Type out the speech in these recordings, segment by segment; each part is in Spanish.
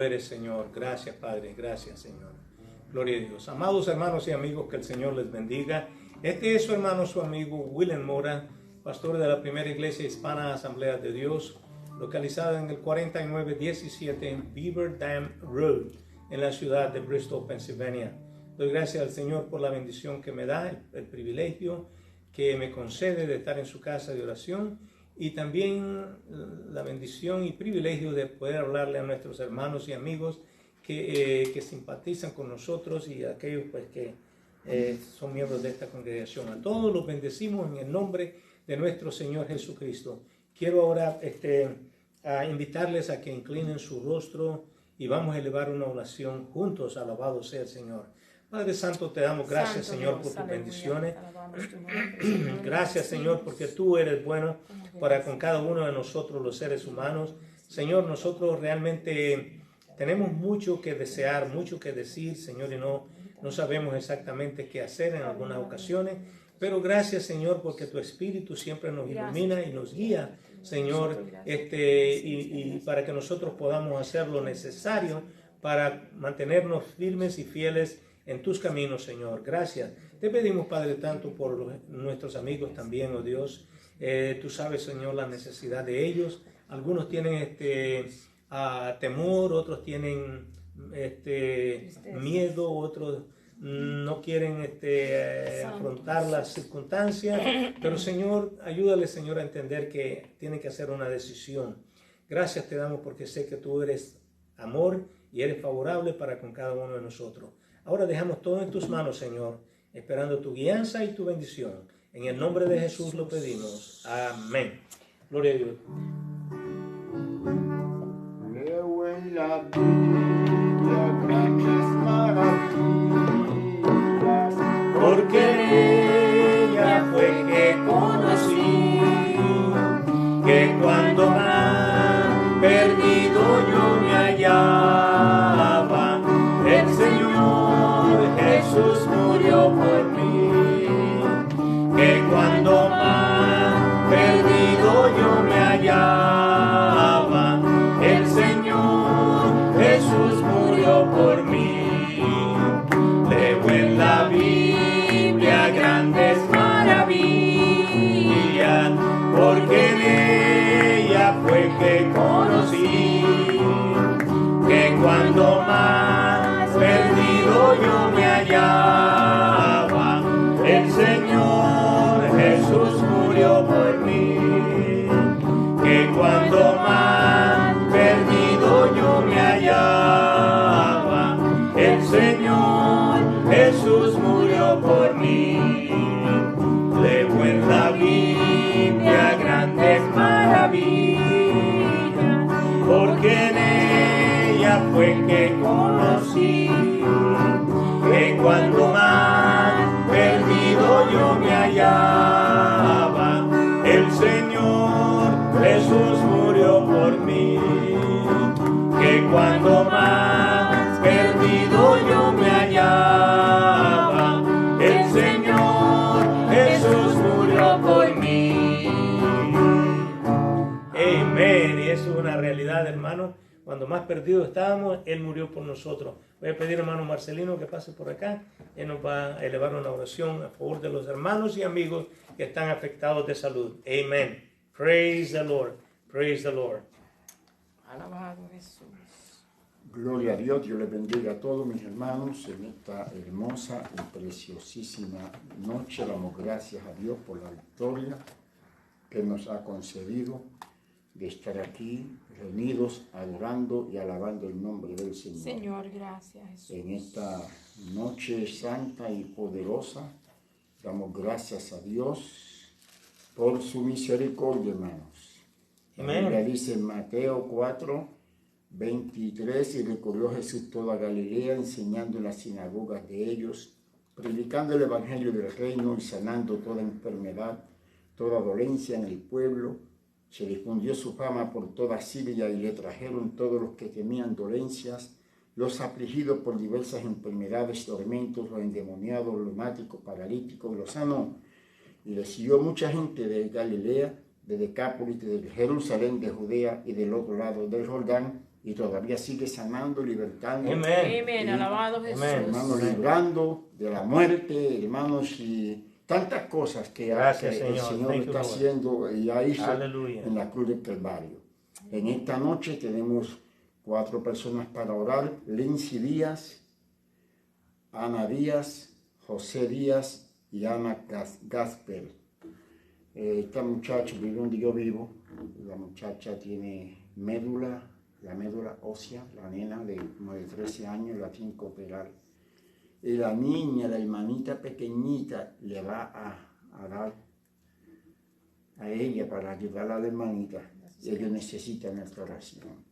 Eres, Señor. Gracias, Padre. Gracias, Señor. Gloria a Dios. Amados hermanos y amigos, que el Señor les bendiga. Este es su hermano, su amigo William Mora, pastor de la Primera Iglesia Hispana Asamblea de Dios, localizada en el 4917 Beaver Dam Road, en la ciudad de Bristol, Pensilvania. Doy gracias al Señor por la bendición que me da, el privilegio que me concede de estar en su casa de oración, y también la bendición y privilegio de poder hablarle a nuestros hermanos y amigos que simpatizan con nosotros y a aquellos pues, que son miembros de esta congregación. A todos los bendecimos en el nombre de nuestro Señor Jesucristo. Quiero ahora a invitarles a que inclinen su rostro y vamos a elevar una oración juntos. Alabado sea el Señor. Padre Santo, te damos gracias, Señor, por tus bendiciones. Gracias, Señor, porque tú eres bueno para con cada uno de nosotros, los seres humanos. Señor, nosotros realmente tenemos mucho que desear, mucho que decir, Señor, y no sabemos exactamente qué hacer en algunas ocasiones. Pero gracias, Señor, porque tu Espíritu siempre nos ilumina y nos guía, Señor, y para que nosotros podamos hacer lo necesario para mantenernos firmes y fieles en tus caminos, Señor. Gracias. Te pedimos, Padre, tanto por nuestros amigos también, oh Dios. Tú sabes, Señor, la necesidad de ellos. Algunos tienen temor, otros tienen miedo, otros no quieren afrontar las circunstancias. Pero, Señor, ayúdales, Señor, a entender que tienen que hacer una decisión. Gracias te damos porque sé que tú eres amor y eres favorable para con cada uno de nosotros. Ahora dejamos todo en tus manos, Señor, esperando tu guianza y tu bendición. En el nombre de Jesús lo pedimos. Amén. Gloria a Dios. Leo en la Biblia grandes maravillas, porque en ella fue que conocí que cuando más perdido yo me hallaba, el Señor Jesús murió por mí, que cuando más perdido yo me hallaba, el Señor Jesús murió por mí. Leo en la Biblia grandes maravillas, porque en ella fue que conocí que cuando más perdido yo me hallaba, el Señor Jesús murió por mí, que cuando más perdido yo me hallaba, el Señor Jesús murió por mí. Leo en la Biblia grandes maravillas, porque en ella fue que conocí que cuando más perdido yo me hallaba, el Señor Jesús murió por mí, que cuando más perdido yo me hallaba, el Señor Jesús murió por mí. Amén. Y eso es una realidad, hermano. Cuando más perdidos estábamos, Él murió por nosotros. Voy a pedir, hermano Marcelino, que pase por acá. Él nos va a elevar una oración a favor de los hermanos y amigos que están afectados de salud. Amén. Praise the Lord. Praise the Lord. Alabado Jesús. Gloria a Dios, Dios les bendiga a todos mis hermanos en esta hermosa y preciosísima noche. Damos gracias a Dios por la victoria que nos ha concedido de estar aquí reunidos, adorando y alabando el nombre del Señor. Señor, gracias Jesús. En esta noche santa y poderosa, damos gracias a Dios por su misericordia, hermanos. La Biblia dice en Mateo 4:23, y recorrió Jesús toda Galilea, enseñando en las sinagogas de ellos, predicando el evangelio del reino y sanando toda enfermedad, toda dolencia en el pueblo. Se difundió su fama por toda Siria y le trajeron todos los que tenían dolencias, los afligidos por diversas enfermedades, tormentos, los endemoniados, los lunáticos, paralíticos, los sanó. Y le siguió mucha gente de Galilea, de Decápolis, de Jerusalén, de Judea y del otro lado del Jordán, y todavía sigue sanando, libertando. Amen. Amén. Alabado Jesús. Amén. Hermanos, librando de la muerte, hermanos, y tantas cosas que, Gracias, que el Señor. Señor Thank you, está Lord. haciendo y ya hizo Aleluya. en la cruz del Calvario. En esta noche tenemos 4 personas para orar: Lindsay Díaz, Ana Díaz, José Díaz y Ana Gasper. Esta muchacha vive donde yo vivo. La muchacha tiene la médula ósea, la nena de como de 13 años la tiene que operar. Y la niña, la hermanita pequeñita, le va a dar a ella para ayudarla a la hermanita. Ellos necesitan nuestra oración.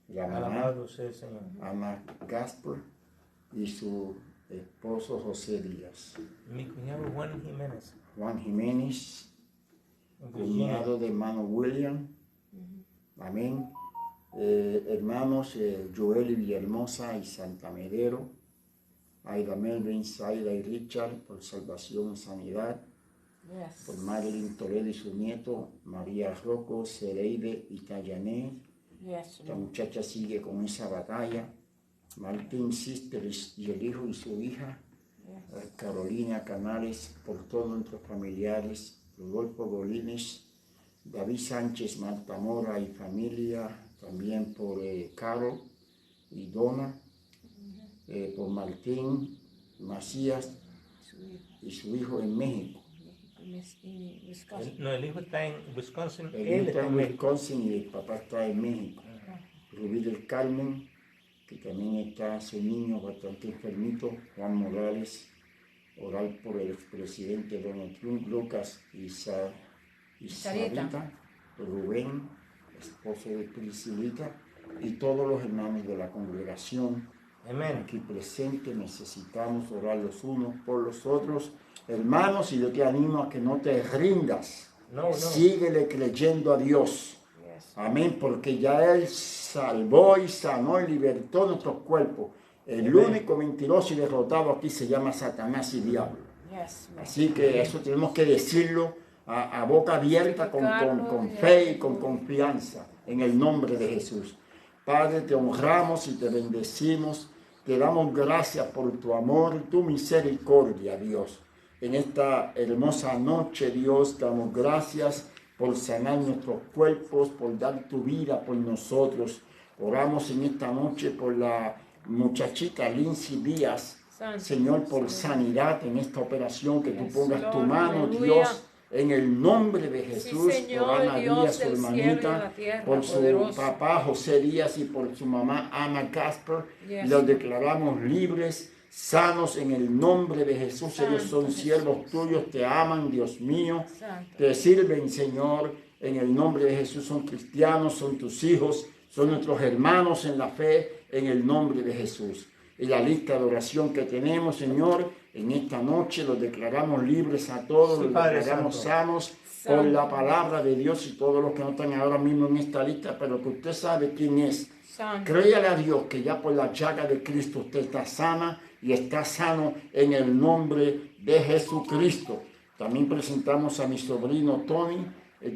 La mamá, Alabado sea el Señor. Ana Gasper, y su esposo José Díaz. Mi cuñado Juan Jiménez. Juan Jiménez, en Virginia. cuñado de hermano William. Amén. Hermanos Joel y Villahermosa y Santa Medero, Aida Melvin, Zaida y Richard por salvación y sanidad, Yes. por Marilyn Toledo y su nieto, María Rocco, Cereide y Tayané. Yes, Esta Lord. muchacha sigue con esa batalla. Martín Sisters y el hijo y su hija, Yes. Carolina Canales, por todos nuestros familiares, Rodolfo Bolines, David Sánchez, Marta Mora y familia, también por Carol y Donna, por Martín Macías Su hijo. y su hijo en México. En Wisconsin. No, el hijo está en Wisconsin. El Él hijo está en México. Wisconsin y el papá está en México. Rubí del Carmen, que también está su niño bastante enfermito, Juan Morales, orar por el expresidente Donald Trump, Lucas y Sarita, Rubén, esposo de Priscilita, y todos los hermanos de la congregación Amén. aquí presentes. Necesitamos orar los unos por los otros. Hermanos, y yo te animo a que no te rindas. No. Síguele creyendo a Dios. Yes. Amén, porque ya Él salvó y sanó y libertó nuestros cuerpos. El Amén. único mentiroso y derrotado aquí se llama Satanás y diablo. Yes, Lord. Así que eso tenemos que decirlo a boca abierta, con fe y con confianza, en el nombre de Jesús. Padre, te honramos y te bendecimos. Te damos gracias por tu amor y tu misericordia, Dios. En esta hermosa noche, Dios, damos gracias por sanar nuestros cuerpos, por dar tu vida por nosotros. Oramos en esta noche por la muchachita Lindsay Díaz, Santo, Señor, por Señor. sanidad en esta operación, que tú Yes, pongas tu Lord, mano, aleluya. Dios, en el nombre de Jesús, Señor, por Ana Dios Díaz, su del cielo y de hermanita, la tierra, por su poderoso. papá José Díaz y por su mamá Ana Gasper. Yes, Los Lord. declaramos libres, sanos en el nombre de Jesús. Ellos son Santo siervos Jesús. tuyos, te aman, Dios mío. Santo. Te sirven, Señor, en el nombre de Jesús. Son cristianos, son tus hijos, son nuestros hermanos en la fe, en el nombre de Jesús. Y la lista de oración que tenemos, Señor, en esta noche los declaramos libres a todos, Sí, los Padre declaramos Santo. sanos por la palabra de Dios, y todos los que no están ahora mismo en esta lista, pero que usted sabe quién es. Santo. Créale a Dios que ya por la llaga de Cristo usted está sana y está sano en el nombre de Jesucristo. También presentamos a mi sobrino Tony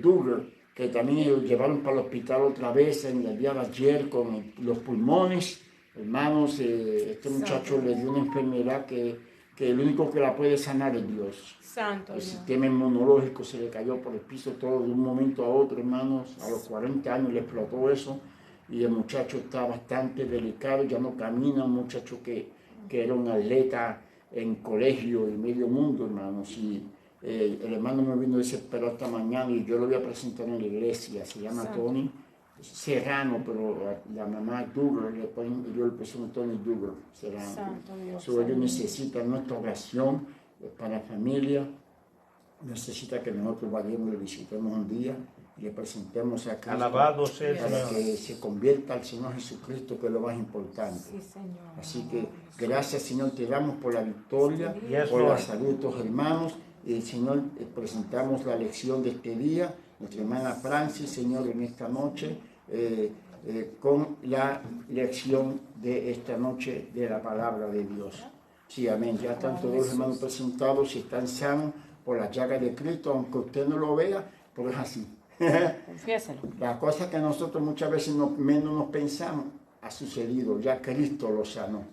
Duggar, que también lo llevaron para el hospital otra vez en el día de ayer con los pulmones. Hermanos, este muchacho le dio una enfermedad que el único que la puede sanar es Dios. Santo El Dios. sistema inmunológico se le cayó por el piso todo de un momento a otro, hermanos. A los 40 años le explotó eso y el muchacho está bastante delicado, ya no camina. Un muchacho que era un atleta en colegio y medio mundo, hermanos. Y el hermano me vino desesperado esta mañana y yo lo voy a presentar en la iglesia. Se llama Santo. Tony Serrano, pero la mamá Duggar, yo le puse un Tony Duggar Serrano. Santo Dios. So, ellos necesitan nuestra oración para la familia. Necesita que nosotros vayamos y le visitemos un día y le presentemos a Cristo Alabado sea el para Señor. que se convierta al Señor Jesucristo, que es lo más importante. Sí, Señor. Así que gracias, Señor, te damos por la victoria, Yes, por la Lord. salud de tus hermanos. Señor, presentamos la lección de este día, nuestra hermana Francis, Señor, en esta noche, con la lección de esta noche de la palabra de Dios. Sí, amén. Ya están todos los hermanos presentados y están sanos por la llaga de Cristo, aunque usted no lo vea, pero es así. Confiésalo. La cosa que nosotros muchas veces menos nos pensamos ha sucedido, ya Cristo lo sanó.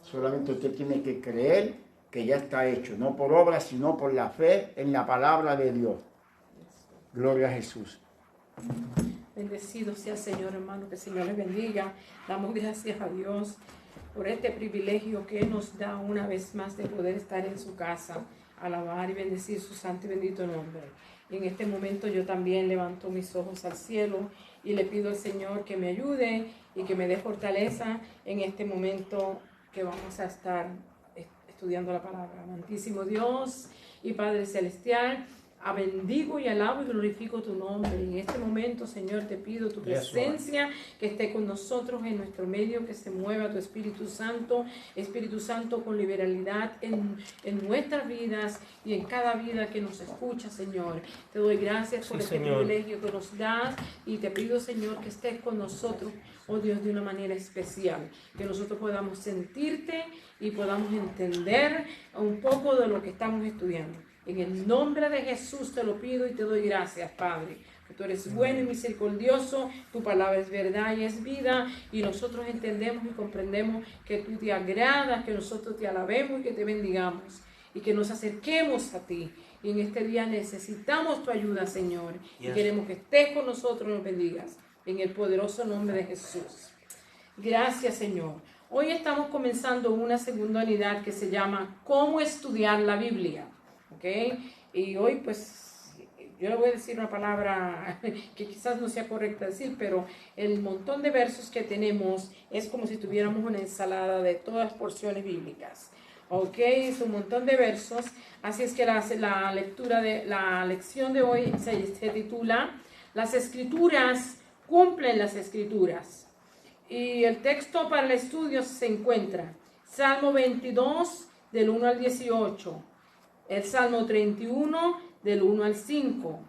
Solamente usted tiene que creer que ya está hecho, no por obra, sino por la fe en la palabra de Dios. Gloria a Jesús. Bendecido sea el Señor, hermano, que el Señor les bendiga. Damos gracias a Dios por este privilegio que nos da una vez más de poder estar en su casa, alabar y bendecir su santo y bendito nombre. Y en este momento yo también levanto mis ojos al cielo y le pido al Señor que me ayude y que me dé fortaleza en este momento que vamos a estar estudiando la palabra. Amantísimo Dios y Padre Celestial, bendigo y alabo y glorifico tu nombre. En este momento, Señor, te pido tu presencia, que esté con nosotros en nuestro medio, que se mueva tu Espíritu Santo con liberalidad en nuestras vidas y en cada vida que nos escucha, Señor. Te doy gracias por este privilegio que nos das y te pido, Señor, que estés con nosotros, oh Dios, de una manera especial, que nosotros podamos sentirte y podamos entender un poco de lo que estamos estudiando. En el nombre de Jesús te lo pido y te doy gracias, Padre, que tú eres bueno y misericordioso, tu palabra es verdad y es vida, y nosotros entendemos y comprendemos que tú te agradas, que nosotros te alabemos y que te bendigamos, y que nos acerquemos a ti. Y en este día necesitamos tu ayuda, Señor, y queremos que estés con nosotros y nos bendigas, en el poderoso nombre de Jesús. Gracias, Señor. Hoy estamos comenzando una segunda unidad que se llama ¿Cómo estudiar la Biblia? ¿Okay? Y hoy pues yo le voy a decir una palabra que quizás no sea correcta decir, pero el montón de versos que tenemos es como si tuviéramos una ensalada de todas las porciones bíblicas. Ok, es un montón de versos, así es que la lección de hoy se titula Las Escrituras cumplen las Escrituras. Y el texto para el estudio se encuentra Salmo 22 del 1 al 18. El Salmo 31 del 1 al 5,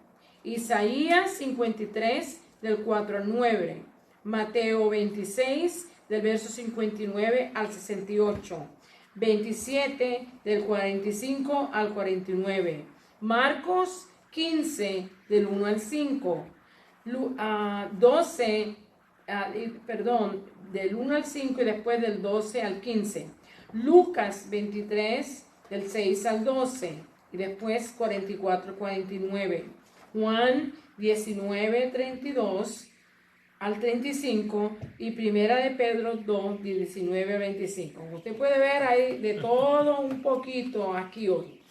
Isaías 53 del 4 al 9, Mateo 26 del verso 59 al 68, 27 del 45 al 49, Marcos 15 del 1 al 5, del 1 al 5 y después del 12 al 15, Lucas 23 del 6 al 12, y después 44 al 49. Juan 19, 32 al 35, y Primera de Pedro 2, 19 al 25. Usted puede ver ahí de todo un poquito aquí hoy.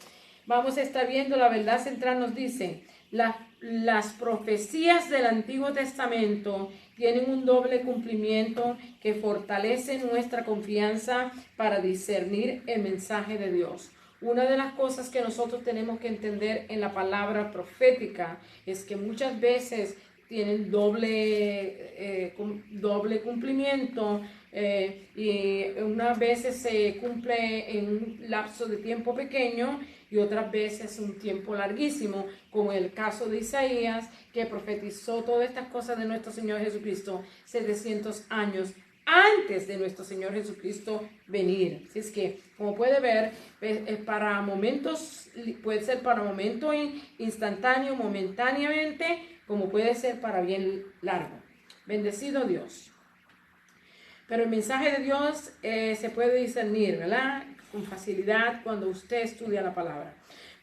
Vamos a estar viendo la verdad central. Nos dice, las profecías del Antiguo Testamento tienen un doble cumplimiento que fortalece nuestra confianza para discernir el mensaje de Dios. Una de las cosas que nosotros tenemos que entender en la palabra profética es que muchas veces tienen doble cumplimiento, y unas veces se cumple en un lapso de tiempo pequeño y otras veces un tiempo larguísimo, como el caso de Isaías, que profetizó todas estas cosas de nuestro Señor Jesucristo 700 años antes de nuestro Señor Jesucristo venir. Así es que, como puede ver, para momentos, puede ser para momento instantáneo, momentáneamente, como puede ser para bien largo. Bendecido Dios. Pero el mensaje de Dios se puede discernir, ¿verdad? Con facilidad cuando usted estudia la palabra.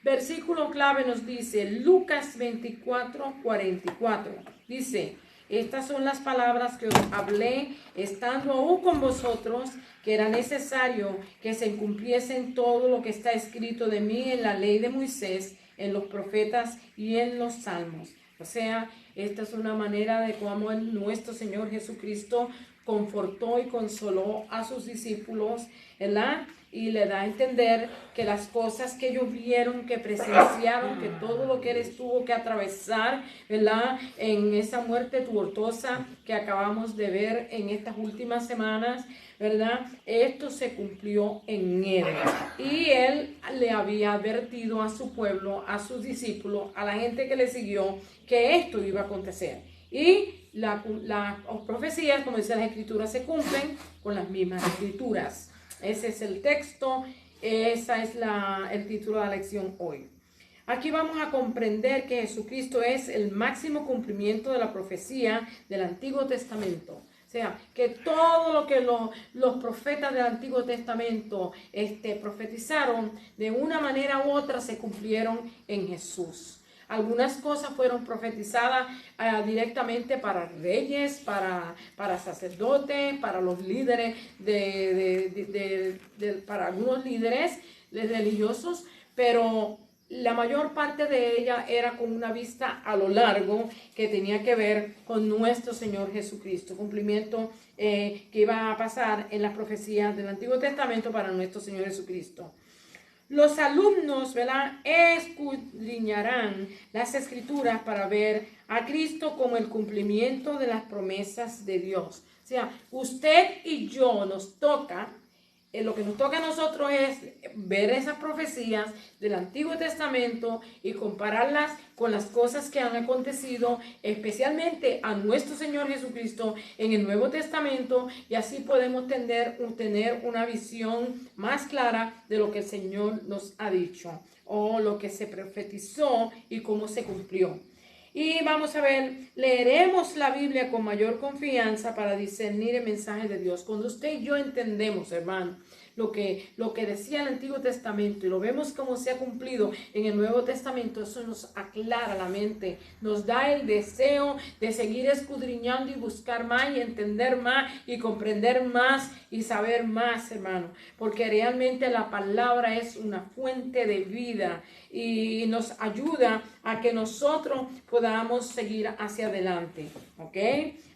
Versículo clave nos dice, Lucas 24, 44. Dice, estas son las palabras que os hablé estando aún con vosotros, que era necesario que se cumpliesen todo lo que está escrito de mí en la ley de Moisés, en los profetas y en los salmos. O sea, esta es una manera de cómo nuestro Señor Jesucristo confortó y consoló a sus discípulos, ¿verdad? Y le da a entender que las cosas que ellos vieron, que presenciaron, que todo lo que él tuvo que atravesar, ¿verdad? En esa muerte tortuosa que acabamos de ver en estas últimas semanas, ¿verdad? Esto se cumplió en él. Y él le había advertido a su pueblo, a sus discípulos, a la gente que le siguió, que esto iba a acontecer. Y las profecías, como dice las escrituras, se cumplen con las mismas escrituras. Ese es el texto, ese es el título de la lección hoy. Aquí vamos a comprender que Jesucristo es el máximo cumplimiento de la profecía del Antiguo Testamento. O sea, que todo lo que los profetas del Antiguo Testamento profetizaron, de una manera u otra se cumplieron en Jesús. Algunas cosas fueron profetizadas directamente para reyes, para sacerdotes, para los líderes, para algunos líderes religiosos, pero la mayor parte de ella era con una vista a lo largo que tenía que ver con nuestro Señor Jesucristo, cumplimiento que iba a pasar en las profecías del Antiguo Testamento para nuestro Señor Jesucristo. Los alumnos, ¿verdad?, escudriñarán las Escrituras para ver a Cristo como el cumplimiento de las promesas de Dios. O sea, usted y yo nos toca. Lo que nos toca a nosotros es ver esas profecías del Antiguo Testamento y compararlas con las cosas que han acontecido, especialmente a nuestro Señor Jesucristo en el Nuevo Testamento, y así podemos tener una visión más clara de lo que el Señor nos ha dicho o lo que se profetizó y cómo se cumplió. Y vamos a ver, leeremos la Biblia con mayor confianza para discernir el mensaje de Dios. Cuando usted y yo entendemos, hermano, lo que decía el Antiguo Testamento y lo vemos como se ha cumplido en el Nuevo Testamento, eso nos aclara la mente, nos da el deseo de seguir escudriñando y buscar más y entender más y comprender más y saber más, hermano, porque realmente la palabra es una fuente de vida y nos ayuda a que nosotros podamos seguir hacia adelante, ¿ok?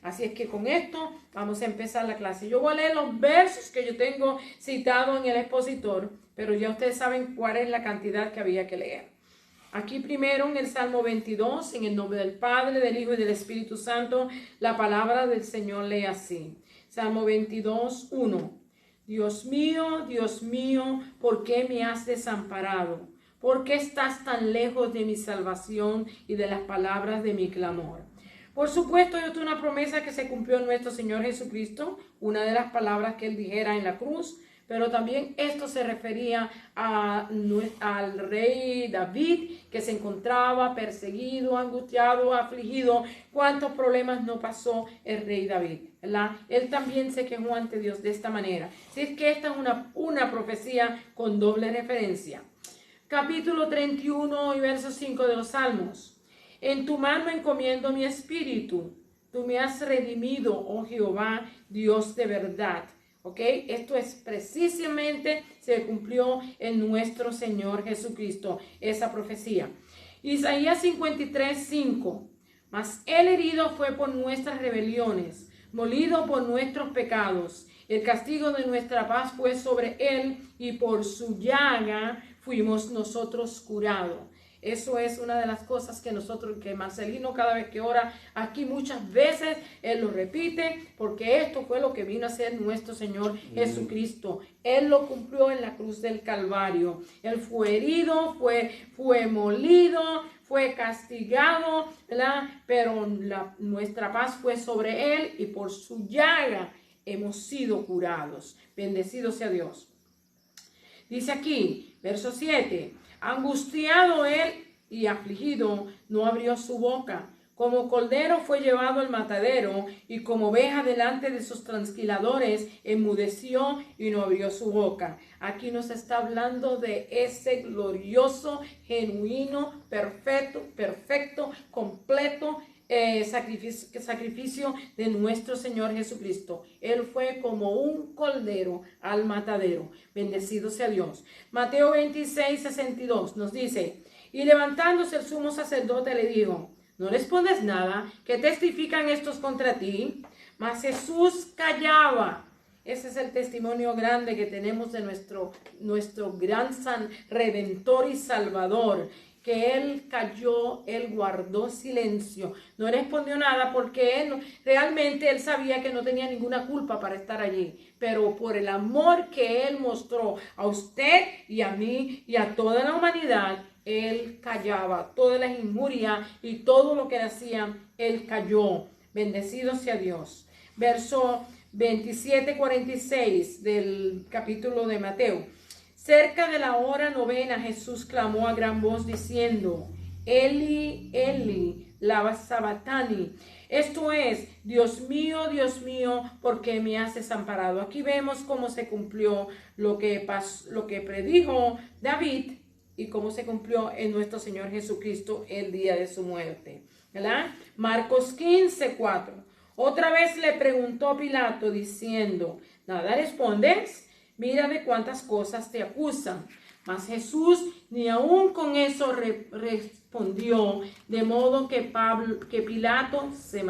Así es que con esto vamos a empezar la clase. Yo voy a leer los versos que yo tengo citados en el expositor, pero ya ustedes saben cuál es la cantidad que había que leer. Aquí primero en el Salmo 22, en el nombre del Padre, del Hijo y del Espíritu Santo, la palabra del Señor lee así. Salmo 22, 1. Dios mío, ¿por qué me has desamparado? ¿Por qué estás tan lejos de mi salvación y de las palabras de mi clamor? Por supuesto, esto es una promesa que se cumplió en nuestro Señor Jesucristo, una de las palabras que Él dijera en la cruz, pero también esto se refería al rey David, que se encontraba perseguido, angustiado, afligido. ¿Cuántos problemas no pasó el rey David? ¿Verdad? Él también se quejó ante Dios de esta manera. Así es que esta es una profecía con doble referencia. Capítulo 31 y verso 5 de los Salmos. En tu mano encomiendo mi espíritu. Tú me has redimido, oh Jehová, Dios de verdad. ¿Ok? Esto es precisamente, se cumplió en nuestro Señor Jesucristo, esa profecía. Isaías 53, 5. Mas el herido fue por nuestras rebeliones, molido por nuestros pecados. El castigo de nuestra paz fue sobre él, y por su llaga fuimos nosotros curados. Eso es una de las cosas que Marcelino cada vez que ora aquí muchas veces, él lo repite, porque esto fue lo que vino a hacer nuestro Señor Jesucristo. Él lo cumplió en la cruz del Calvario. Él fue herido, fue molido, fue castigado, ¿verdad? Pero nuestra paz fue sobre él, y por su llaga hemos sido curados. Bendecido sea Dios. Dice aquí, verso 7. Angustiado él y afligido, no abrió su boca. Como cordero fue llevado al matadero, y como oveja delante de sus trasquiladores, enmudeció y no abrió su boca. Aquí nos está hablando de ese glorioso, genuino, perfecto, completo sacrificio de nuestro Señor Jesucristo. Él fue como un cordero al matadero. Bendecido sea Dios. Mateo 26, 62 nos dice: y levantándose el sumo sacerdote le dijo: ¿no respondes nada? ¿Qué testifican estos contra ti? Mas Jesús callaba. Ese es el testimonio grande que tenemos de nuestro gran Redentor y Salvador, que él calló, él guardó silencio, no respondió nada, porque realmente él sabía que no tenía ninguna culpa para estar allí, pero por el amor que él mostró a usted y a mí y a toda la humanidad, él callaba todas las injurias y todo lo que hacían, él calló. Bendecido sea Dios. Verso 27-46 del capítulo de Mateo. Cerca de la hora novena, Jesús clamó a gran voz diciendo, Eli, Eli, lama sabachthani. Esto es, Dios mío, ¿por qué me has desamparado? Aquí vemos cómo se cumplió lo que predijo David y cómo se cumplió en nuestro Señor Jesucristo el día de su muerte, ¿verdad? Marcos 15:4. Otra vez le preguntó Pilato diciendo, ¿nada respondes? Mira de cuántas cosas te acusan. Mas Jesús ni aun con eso respondió, de modo que Pilato se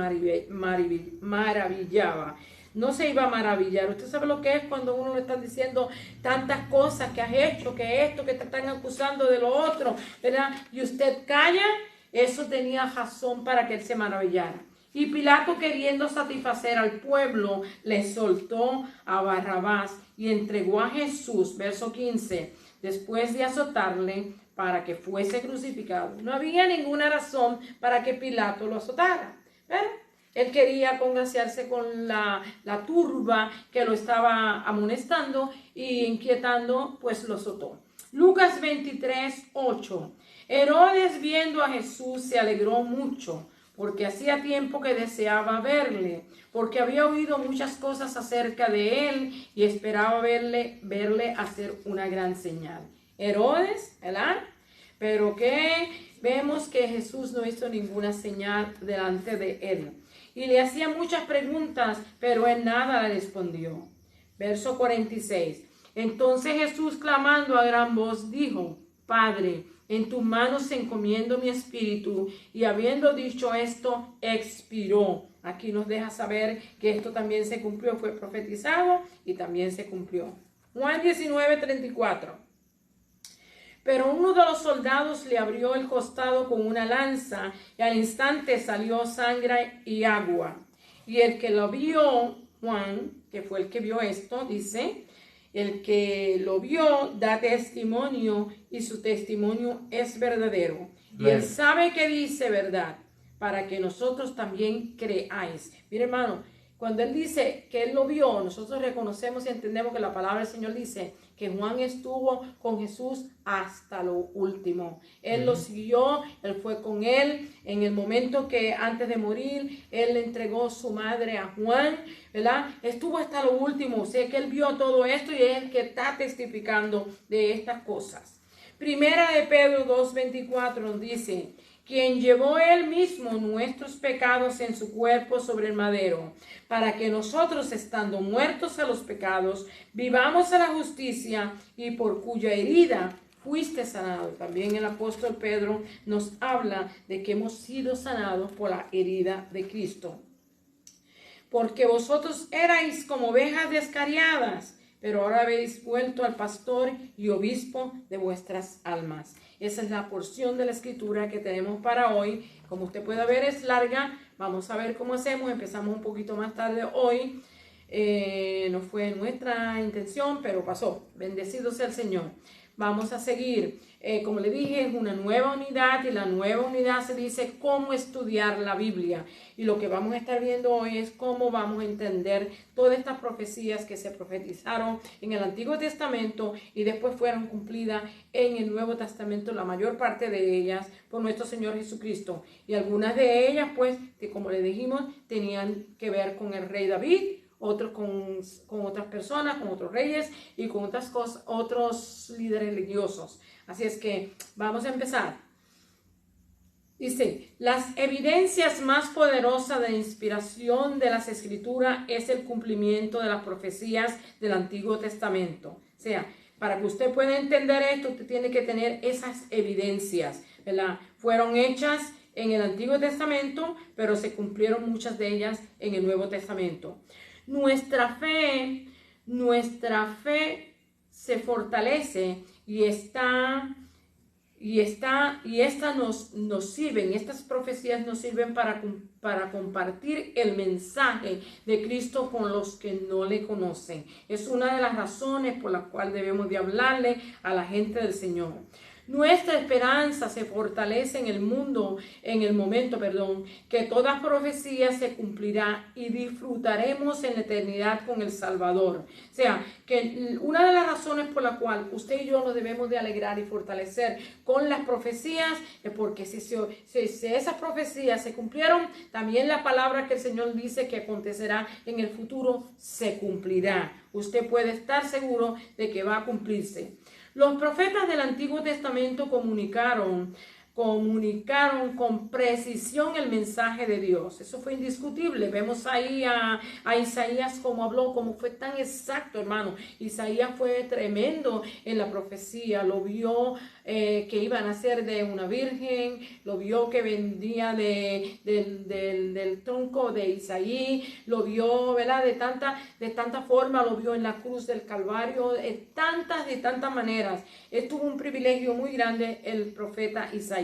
maravillaba. No se iba a maravillar. Usted sabe lo que es cuando uno le está diciendo tantas cosas que has hecho, que esto, que te están acusando de lo otro, ¿verdad? Y usted calla. Eso tenía razón para que él se maravillara. Y Pilato, queriendo satisfacer al pueblo, le soltó a Barrabás y entregó a Jesús, verso 15, después de azotarle para que fuese crucificado. No había ninguna razón para que Pilato lo azotara, ¿verdad? Él quería congraciarse con la turba que lo estaba amonestando y inquietando, pues lo azotó. Lucas 23:8. Herodes, viendo a Jesús, se alegró mucho, porque hacía tiempo que deseaba verle, porque había oído muchas cosas acerca de él y esperaba verle hacer una gran señal. Herodes, ¿verdad? Pero que vemos que Jesús no hizo ninguna señal delante de él. Y le hacía muchas preguntas, pero él nada le respondió. Verso 46. Entonces Jesús, clamando a gran voz, dijo, Padre, en tus manos encomiendo mi espíritu. Y habiendo dicho esto, expiró. Aquí nos deja saber que esto también se cumplió, fue profetizado y también se cumplió. Juan 19:34. Pero uno de los soldados le abrió el costado con una lanza y al instante salió sangre y agua. Y el que lo vio, Juan, que fue el que vio esto, dice, el que lo vio da testimonio y su testimonio es verdadero. Y él sabe que dice verdad para que nosotros también creáis. Mire, hermano, cuando él dice que él lo vio, nosotros reconocemos y entendemos que la palabra del Señor dice que Juan estuvo con Jesús hasta lo último. Él lo siguió, él fue con él en el momento que antes de morir, él le entregó su madre a Juan, ¿verdad? Estuvo hasta lo último, o sea que él vio todo esto y es el que está testificando de estas cosas. Primera de Pedro 2:24 nos dice, quien llevó él mismo nuestros pecados en su cuerpo sobre el madero, para que nosotros, estando muertos a los pecados, vivamos a la justicia, y por cuya herida fuiste sanado. También el apóstol Pedro nos habla de que hemos sido sanados por la herida de Cristo. Porque vosotros erais como ovejas descarriadas, pero ahora habéis vuelto al pastor y obispo de vuestras almas. Esa es la porción de la escritura que tenemos para hoy. Como usted puede ver, es larga. Vamos a ver cómo hacemos. Empezamos un poquito más tarde hoy. No fue nuestra intención, pero pasó. Bendecido sea el Señor. Vamos a seguir. Como le dije, es una nueva unidad y la nueva unidad se dice cómo estudiar la Biblia. Y lo que vamos a estar viendo hoy es cómo vamos a entender todas estas profecías que se profetizaron en el Antiguo Testamento y después fueron cumplidas en el Nuevo Testamento, la mayor parte de ellas por nuestro Señor Jesucristo. Y algunas de ellas, pues, que como le dijimos, tenían que ver con el rey David, otros con otras personas, con otros reyes y con otras cosas, otros líderes religiosos. Así es que vamos a empezar. Dice, las evidencias más poderosas de inspiración de las Escrituras es el cumplimiento de las profecías del Antiguo Testamento. O sea, para que usted pueda entender esto, usted tiene que tener esas evidencias, ¿verdad? Fueron hechas en el Antiguo Testamento, pero se cumplieron muchas de ellas en el Nuevo Testamento. Nuestra fe se fortalece y estas nos sirven, estas profecías nos sirven para compartir el mensaje de Cristo con los que no le conocen. Es una de las razones por las cuales debemos de hablarle a la gente del Señor. Nuestra esperanza se fortalece en el momento, que toda profecía se cumplirá y disfrutaremos en la eternidad con el Salvador. O sea, que una de las razones por la cual usted y yo nos debemos de alegrar y fortalecer con las profecías es porque si esas profecías se cumplieron, también la palabra que el Señor dice que acontecerá en el futuro se cumplirá. Usted puede estar seguro de que va a cumplirse. Los profetas del Antiguo Testamento comunicaron con precisión el mensaje de Dios. Eso fue indiscutible. Vemos ahí a Isaías cómo habló, cómo fue tan exacto, hermano. Isaías fue tremendo en la profecía. Lo vio que iba a nacer de una virgen, lo vio que vendía del tronco de Isaí, lo vio, ¿verdad? De tanta forma, lo vio en la cruz del Calvario, de tantas maneras. Tuvo un privilegio muy grande el profeta Isaías.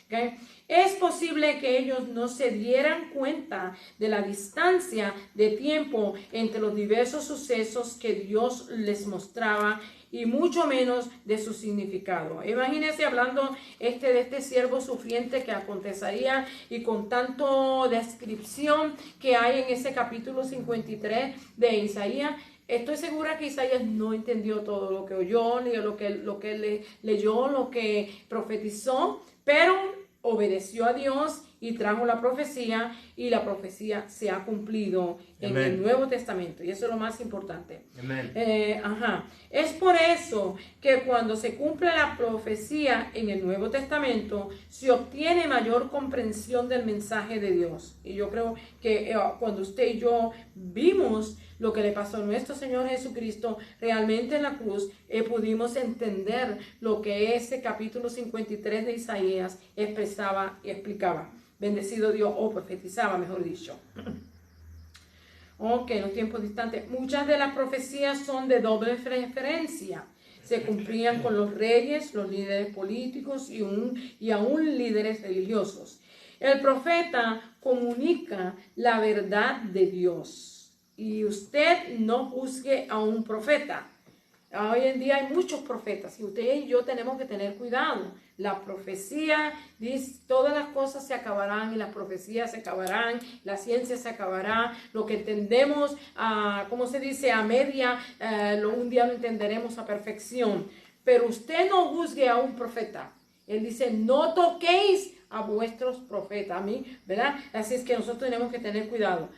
¿Okay? Es posible que ellos no se dieran cuenta de la distancia de tiempo entre los diversos sucesos que Dios les mostraba y mucho menos de su significado. Imagínense hablando de este siervo sufriente que acontecería y con tanto descripción que hay en ese capítulo 53 de Isaías. Estoy segura que Isaías no entendió todo lo que oyó, ni lo que leyó, lo que profetizó, pero obedeció a Dios y trajo la profecía, y la profecía se ha cumplido en el Nuevo Testamento, y eso es lo más importante. Es por eso que cuando se cumple la profecía en el Nuevo Testamento, se obtiene mayor comprensión del mensaje de Dios. Y yo creo que cuando usted y yo vimos lo que le pasó a nuestro Señor Jesucristo realmente en la cruz, pudimos entender lo que ese capítulo 53 de Isaías expresaba y explicaba. Bendecido Dios, o profetizaba, mejor dicho. Ok, los tiempos distantes. Muchas de las profecías son de doble referencia. Se cumplían con los reyes, los líderes políticos y aún líderes religiosos. El profeta comunica la verdad de Dios. Y usted no juzgue a un profeta. Hoy en día hay muchos profetas y usted y yo tenemos que tener cuidado. La profecía dice, todas las cosas se acabarán y las profecías se acabarán, la ciencia se acabará, lo que entendemos, ¿cómo se dice? A media, un día lo entenderemos a perfección. Pero usted no juzgue a un profeta. Él dice, no toquéis a vuestros profetas, a mí, ¿verdad? Así es que nosotros tenemos que tener cuidado.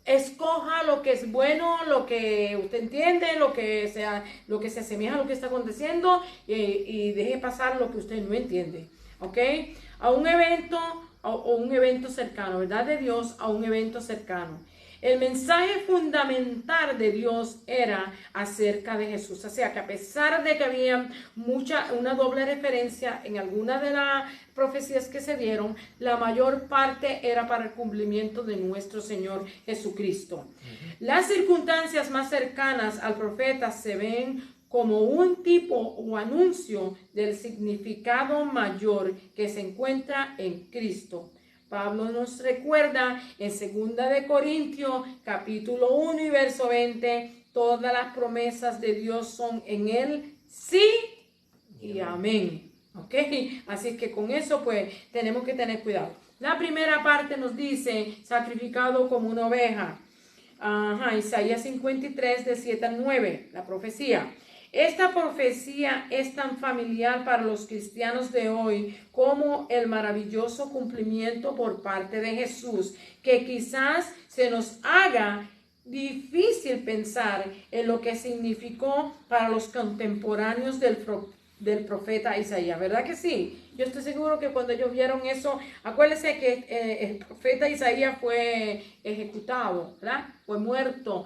Escoja lo que es bueno, lo que usted entiende, lo que se asemeja a lo que está aconteciendo, y deje pasar lo que usted no entiende, ¿ok? A un evento o un evento cercano, ¿verdad? De Dios a un evento cercano. El mensaje fundamental de Dios era acerca de Jesús. O sea que a pesar de que había una doble referencia en algunas de las profecías que se dieron, la mayor parte era para el cumplimiento de nuestro Señor Jesucristo. Las circunstancias más cercanas al profeta se ven como un tipo o anuncio del significado mayor que se encuentra en Cristo. Pablo nos recuerda en 2 de Corintios, capítulo 1 y verso 20, todas las promesas de Dios son en Él, sí y amén. ¿Ok? Así que con eso pues tenemos que tener cuidado. La primera parte nos dice, sacrificado como una oveja. Isaías 53, de 7 al 9, la profecía. Esta profecía es tan familiar para los cristianos de hoy como el maravilloso cumplimiento por parte de Jesús, que quizás se nos haga difícil pensar en lo que significó para los contemporáneos del profeta Isaías, ¿verdad que sí? Yo estoy seguro que cuando ellos vieron eso, acuérdense que el profeta Isaías fue ejecutado, ¿verdad? Fue muerto,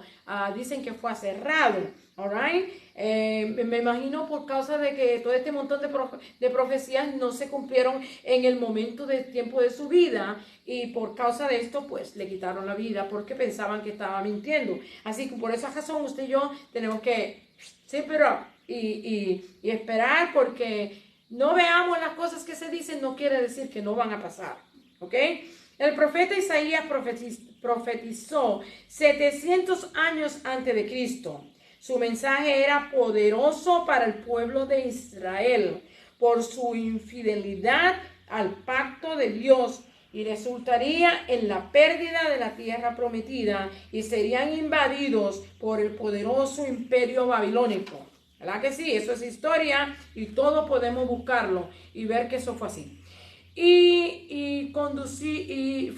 dicen que fue aserrado, all right? Me imagino por causa de que todo este montón de profecías no se cumplieron en el momento del tiempo de su vida, y por causa de esto pues le quitaron la vida porque pensaban que estaba mintiendo. Así que por esa razón usted y yo tenemos que siempre y esperar, porque no veamos las cosas que se dicen no quiere decir que no van a pasar, ¿ok? El profeta Isaías profetizó 700 años antes de Cristo. Su mensaje era poderoso para el pueblo de Israel. por su infidelidad al pacto de Dios, y resultaría en la pérdida de la tierra prometida y serían invadidos por el poderoso imperio babilónico. ¿Verdad que sí? Eso es historia y todos podemos buscarlo y ver que eso fue así. Y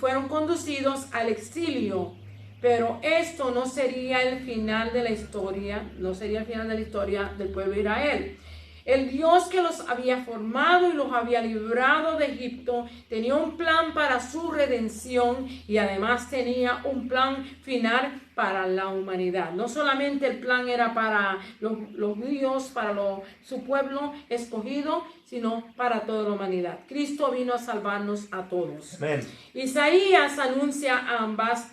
fueron conducidos al exilio, pero esto no sería el final de la historia, no sería el final de la historia del pueblo de Israel. El Dios que los había formado y los había librado de Egipto tenía un plan para su redención y además tenía un plan final para la humanidad. No solamente el plan era para los judíos, para su pueblo escogido, sino para toda la humanidad. Cristo vino a salvarnos a todos. Amén. Isaías anuncia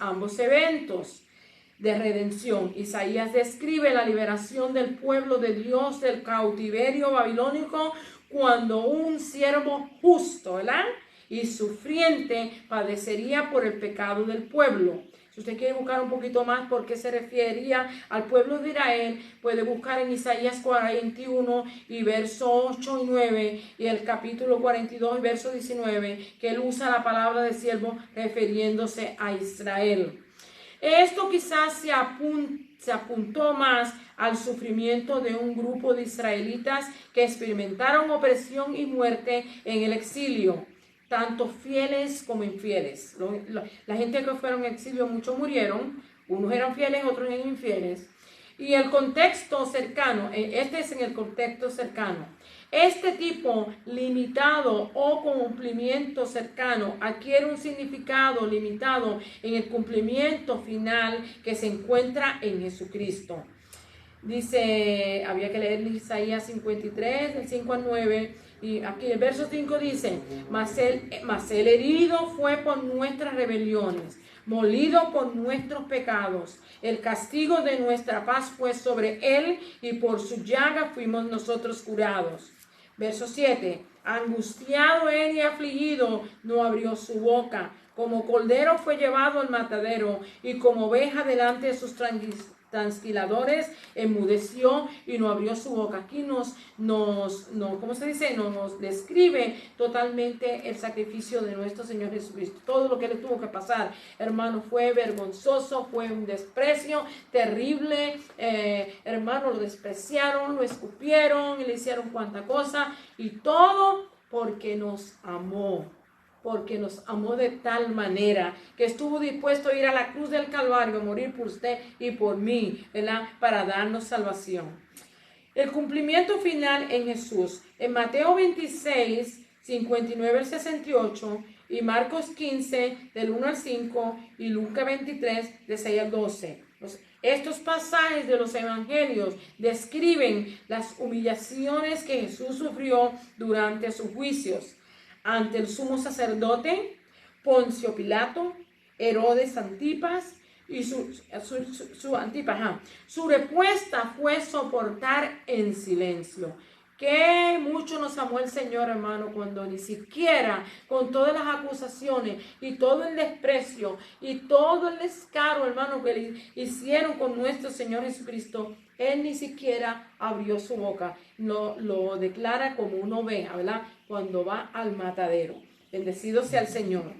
ambos eventos de redención. Isaías describe la liberación del pueblo de Dios del cautiverio babilónico cuando un siervo justo, ¿verdad?, y sufriente padecería por el pecado del pueblo. Si usted quiere buscar un poquito más por qué se refería al pueblo de Israel, puede buscar en Isaías 41 y verso 8 y 9 y el capítulo 42 y verso 19, que él usa la palabra de siervo refiriéndose a Israel. Esto quizás se apuntó más al sufrimiento de un grupo de israelitas que experimentaron opresión y muerte en el exilio, tanto fieles como infieles. La gente que fueron en exilio, muchos murieron, unos eran fieles, otros eran infieles. Y el contexto cercano, este es en el contexto cercano. Este tipo limitado o cumplimiento cercano adquiere un significado limitado en el cumplimiento final que se encuentra en Jesucristo. Dice, había que leer Isaías 53, del 5 al 9, y aquí el verso 5 dice, mas el herido fue por nuestras rebeliones, molido por nuestros pecados. El castigo de nuestra paz fue sobre él, y por su llaga fuimos nosotros curados. Verso 7, angustiado él y afligido, no abrió su boca. Como cordero fue llevado al matadero, y como oveja delante de sus transquiladores enmudeció y no abrió su boca. Aquí nos describe totalmente el sacrificio de nuestro Señor Jesucristo. Todo lo que le tuvo que pasar, hermano, fue vergonzoso, fue un desprecio terrible. Hermano, lo despreciaron, lo escupieron y le hicieron cuanta cosa, y todo porque nos amó. Porque nos amó de tal manera que estuvo dispuesto a ir a la cruz del Calvario, a morir por usted y por mí, ¿verdad?, para darnos salvación. El cumplimiento final en Jesús. En Mateo 26, 59 al 68, y Marcos 15, del 1 al 5, y Lucas 23, de 6 al 12. Estos pasajes de los evangelios describen las humillaciones que Jesús sufrió durante sus juicios ante el sumo sacerdote, Poncio Pilato, Herodes Antipas y su respuesta fue soportar en silencio. Que mucho nos amó el Señor, hermano, cuando ni siquiera con todas las acusaciones y todo el desprecio y todo el descaro, hermano, que le hicieron con nuestro Señor Jesucristo, Él ni siquiera abrió su boca. Lo declara como una oveja, ¿verdad?, cuando va al matadero. Bendecido sea el Señor.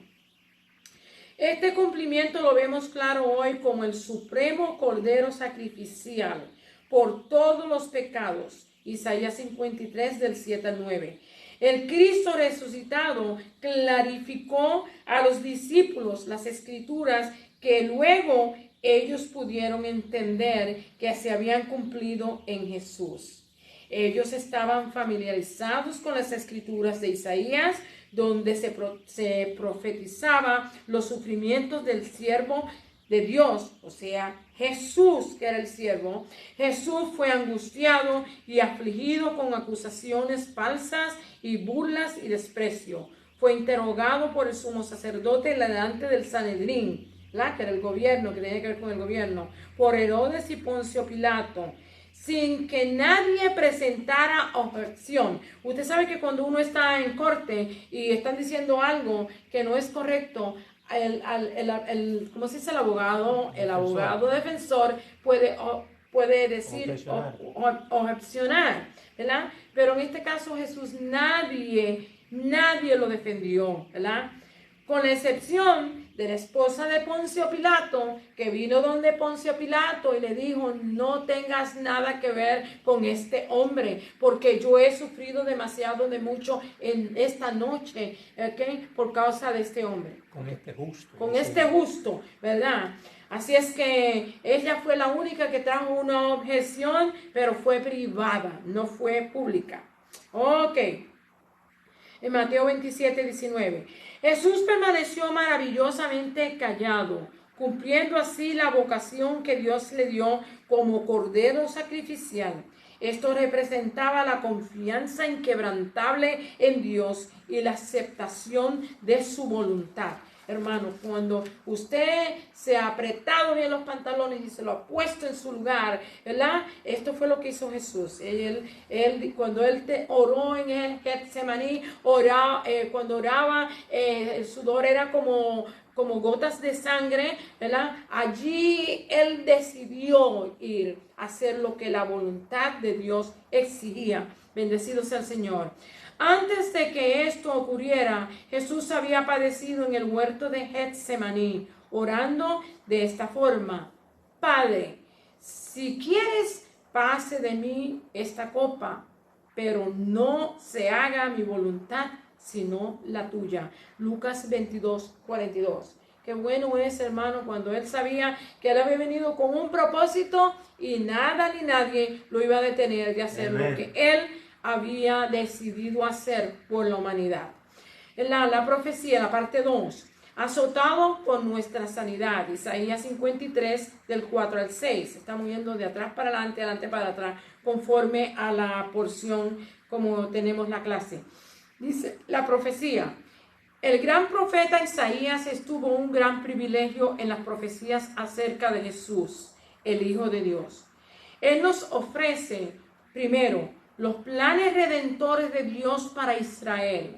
Este cumplimiento lo vemos claro hoy como el supremo cordero sacrificial por todos los pecados. Isaías 53, del 7 al 9. El Cristo resucitado clarificó a los discípulos las escrituras que luego ellos pudieron entender que se habían cumplido en Jesús. Ellos estaban familiarizados con las escrituras de Isaías, donde se profetizaba los sufrimientos del siervo de Dios, o sea, Jesús, que era el siervo. Jesús fue angustiado y afligido con acusaciones falsas y burlas y desprecio. Fue interrogado por el sumo sacerdote delante del Sanedrín, que era el gobierno, que tenía que ver con el gobierno, por Herodes y Poncio Pilato, sin que nadie presentara objeción. Usted sabe que cuando uno está en corte y están diciendo algo que no es correcto, ¿cómo se dice? El abogado defensor puede puede decir Objecionar. objecionar, ¿verdad? Pero en este caso Jesús nadie lo defendió, ¿verdad? Con la excepción de la esposa de Poncio Pilato, que vino donde Poncio Pilato y le dijo, no tengas nada que ver con este hombre, porque yo he sufrido demasiado de mucho en esta noche, ¿ok? Por causa de este hombre. Con este justo. Con dice. este justo, ¿verdad? Así es que ella fue la única que trajo una objeción, pero fue privada, no fue pública. Ok. En Mateo 27, 19. Jesús permaneció maravillosamente callado, cumpliendo así la vocación que Dios le dio como cordero sacrificial. Esto representaba la confianza inquebrantable en Dios y la aceptación de su voluntad. Hermano, cuando usted se ha apretado bien los pantalones y se lo ha puesto en su lugar, ¿verdad? Esto fue lo que hizo Jesús. Cuando él oró en el Getsemaní, cuando oraba, el sudor era como gotas de sangre, ¿verdad? Allí él decidió ir a hacer lo que la voluntad de Dios exigía. Bendecido sea el Señor. Antes de que esto ocurriera, Jesús había padecido en el huerto de Getsemaní, orando de esta forma: Padre, si quieres, pase de mí esta copa, pero no se haga mi voluntad, sino la tuya. Lucas 22, 42. Qué bueno es, hermano, cuando él sabía que él había venido con un propósito y nada ni nadie lo iba a detener de hacer lo que él había decidido hacer por la humanidad. La profecía, la parte 2. Azotado por nuestra sanidad. Isaías 53, del 4 al 6. Estamos yendo de atrás para adelante para atrás, conforme a la porción como tenemos la clase. Dice la profecía. El gran profeta Isaías tuvo un gran privilegio en las profecías acerca de Jesús, el Hijo de Dios. Él nos ofrece, primero, los planes redentores de Dios para Israel.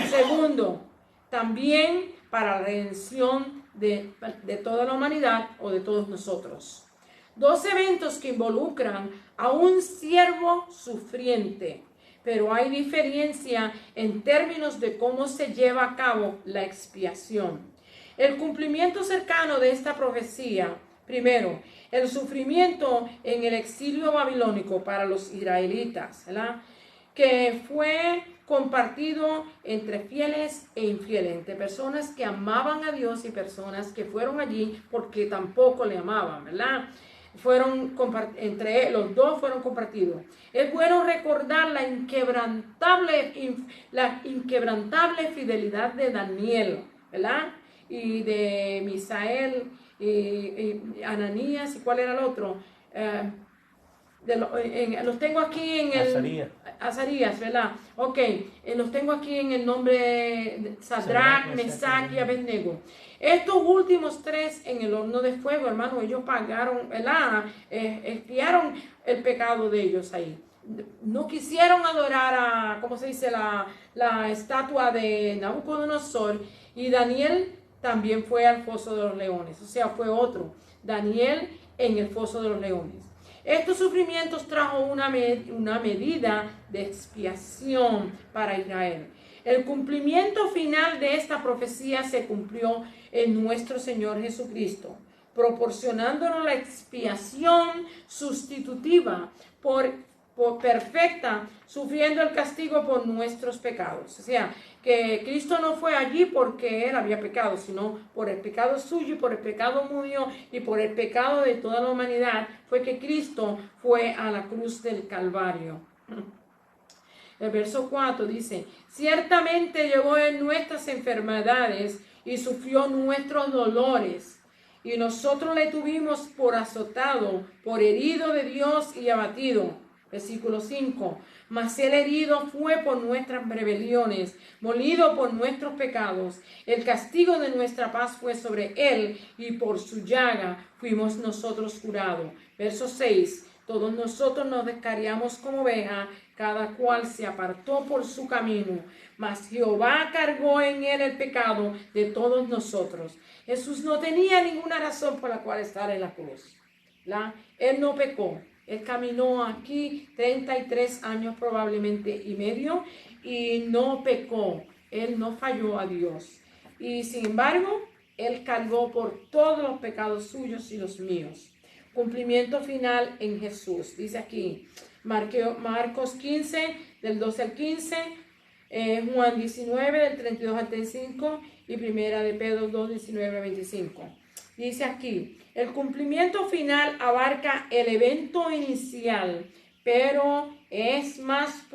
Segundo, también para la redención de toda la humanidad o de todos nosotros. Dos eventos que involucran a un siervo sufriente, pero hay diferencia en términos de cómo se lleva a cabo la expiación. El cumplimiento cercano de esta profecía, primero, el sufrimiento en el exilio babilónico para los israelitas, ¿verdad? Que fue compartido entre fieles e infieles, entre personas que amaban a Dios y personas que fueron allí porque tampoco le amaban, ¿verdad? Entre los dos fueron compartidos. Es bueno recordar la inquebrantable fidelidad de Daniel, ¿verdad? Y de Misael y Ananías, ¿y cuál era el otro? Los tengo aquí en el Azarías, ¿verdad? Ok, los tengo aquí en el nombre de Sadrach, Mesach y Abednego. Estos últimos tres en el horno de fuego, hermano, ellos pagaron, ¿verdad? Expiaron el pecado de ellos ahí. No quisieron adorar a, ¿cómo se dice? La estatua de Nabucodonosor. Y Daniel también fue al foso de los leones. O sea, fue otro. Daniel en el foso de los leones. Estos sufrimientos trajo una medida de expiación para Israel. El cumplimiento final de esta profecía se cumplió en nuestro Señor Jesucristo, proporcionándonos la expiación sustitutiva perfecta, sufriendo el castigo por nuestros pecados. O sea, que Cristo no fue allí porque Él había pecado, sino por el pecado suyo y por el pecado mío y por el pecado de toda la humanidad, fue que Cristo fue a la cruz del Calvario. El verso 4 dice: ciertamente llevó en nuestras enfermedades y sufrió nuestros dolores, y nosotros le tuvimos por azotado, por herido de Dios y abatido. Versículo 5. Mas el herido fue por nuestras rebeliones, molido por nuestros pecados. El castigo de nuestra paz fue sobre él, y por su llaga fuimos nosotros curados. Verso 6. Todos nosotros nos descarriamos como oveja, cada cual se apartó por su camino, mas Jehová cargó en él el pecado de todos nosotros. Jesús no tenía ninguna razón por la cual estar en la cruz. Él no pecó. Él caminó aquí 33 años probablemente y medio y no pecó. Él no falló a Dios. Y sin embargo, Él cargó por todos los pecados suyos y los míos. Cumplimiento final en Jesús. Dice aquí, Marcos 15, del 12 al 15, Juan 19, del 32 al 35 y Primera de Pedro 2, 19 al 25. Dice aquí, el cumplimiento final abarca el evento inicial, pero es más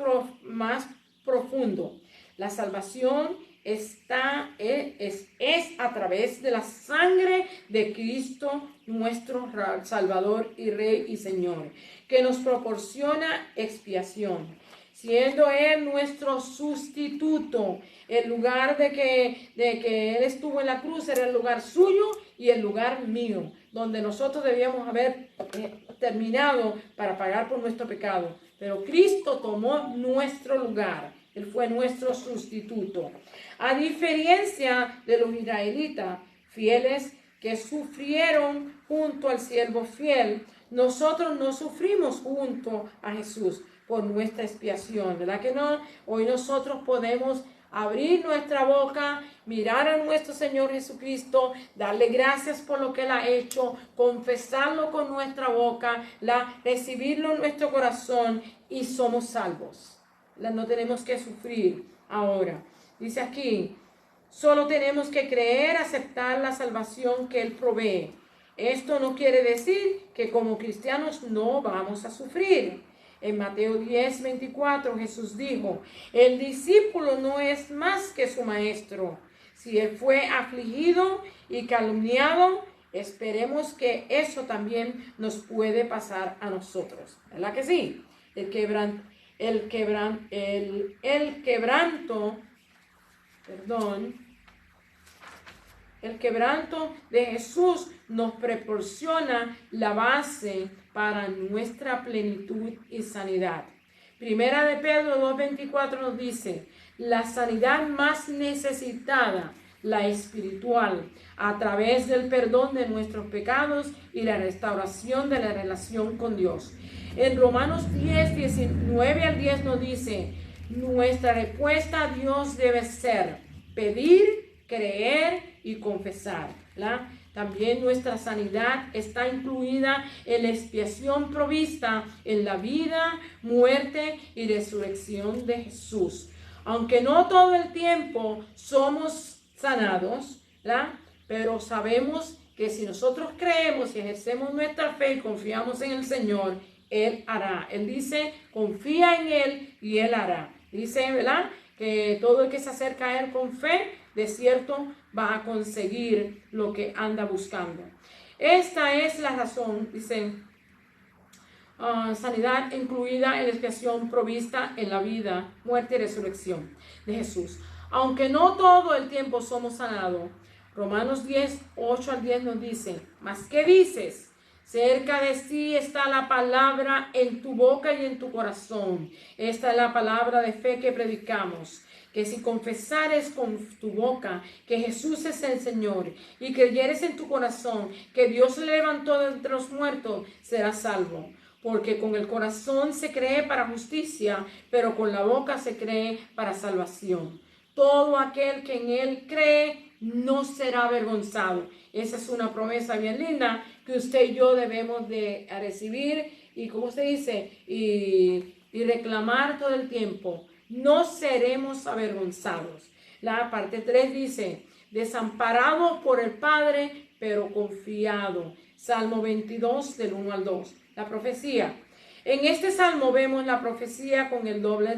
profundo. La salvación es a través de la sangre de Cristo, nuestro Salvador y Rey y Señor, que nos proporciona expiación, siendo Él nuestro sustituto. El lugar de que Él estuvo en la cruz era el lugar suyo y el lugar mío, donde nosotros debíamos haber terminado para pagar por nuestro pecado. Pero Cristo tomó nuestro lugar. Él fue nuestro sustituto. A diferencia de los israelitas fieles que sufrieron junto al siervo fiel, nosotros no sufrimos junto a Jesús por nuestra expiación, ¿verdad que no? Hoy nosotros podemos abrir nuestra boca, mirar a nuestro Señor Jesucristo, darle gracias por lo que Él ha hecho, confesarlo con nuestra boca, recibirlo en nuestro corazón y somos salvos. No tenemos que sufrir ahora. Dice aquí, solo tenemos que creer, aceptar la salvación que Él provee. Esto no quiere decir que como cristianos no vamos a sufrir. En Mateo 10, 24, Jesús dijo, el discípulo no es más que su maestro. Si Él fue afligido y calumniado, esperemos que eso también nos puede pasar a nosotros. ¿Verdad que sí? El quebranto de Jesús nos proporciona la base para nuestra plenitud y sanidad. Primera de Pedro 2:24 nos dice, la sanidad más necesitada, la espiritual, a través del perdón de nuestros pecados y la restauración de la relación con Dios. En Romanos 10, 19 al 10 nos dice, nuestra respuesta a Dios debe ser pedir, creer y confesar, ¿verdad? También nuestra sanidad está incluida en la expiación provista en la vida, muerte y resurrección de Jesús. Aunque no todo el tiempo somos sanados, ¿verdad? Pero sabemos que si nosotros creemos y ejercemos nuestra fe y confiamos en el Señor, Él hará. Él dice, confía en Él y Él hará. Dice, ¿verdad? Que todo el que se acerca a Él con fe, de cierto va a conseguir lo que anda buscando. Esta es la razón, dice, sanidad incluida en la expiación provista en la vida, muerte y resurrección de Jesús. Aunque no todo el tiempo somos sanados, Romanos 10, 8 al 10 nos dice, ¿mas qué dices? Cerca de ti está la palabra en tu boca y en tu corazón. Esta es la palabra de fe que predicamos. Que si confesares con tu boca que Jesús es el Señor y creyeres en tu corazón que Dios le levantó de entre los muertos, serás salvo. Porque con el corazón se cree para justicia, pero con la boca se cree para salvación. Todo aquel que en Él cree no será avergonzado. Esa es una promesa bien linda que usted y yo debemos de recibir y, como usted dice, y reclamar todo el tiempo. No seremos avergonzados. La parte 3 dice, desamparado por el Padre, pero confiado. Salmo 22, del 1 al 2. La profecía. En este salmo vemos la profecía con el doble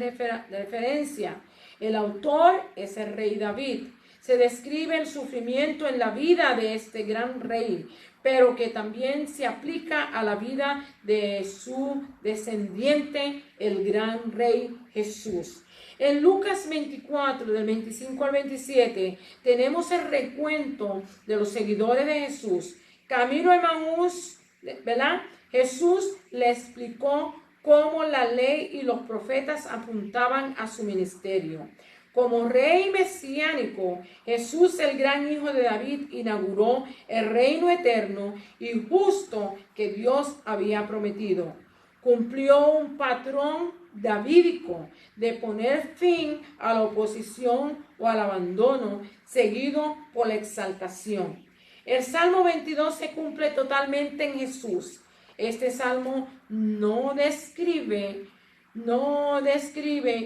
referencia. El autor es el rey David. Se describe el sufrimiento en la vida de este gran rey, pero que también se aplica a la vida de su descendiente, el gran rey Jesús. En Lucas 24, del 25 al 27, tenemos el recuento de los seguidores de Jesús. Camino a Emaús, ¿verdad? Jesús le explicó cómo la ley y los profetas apuntaban a su ministerio. Como rey mesiánico, Jesús, el gran hijo de David, inauguró el reino eterno y justo que Dios había prometido. Cumplió un patrón davídico de poner fin a la oposición o al abandono, seguido por la exaltación. El Salmo 22 se cumple totalmente en Jesús. Este salmo no describe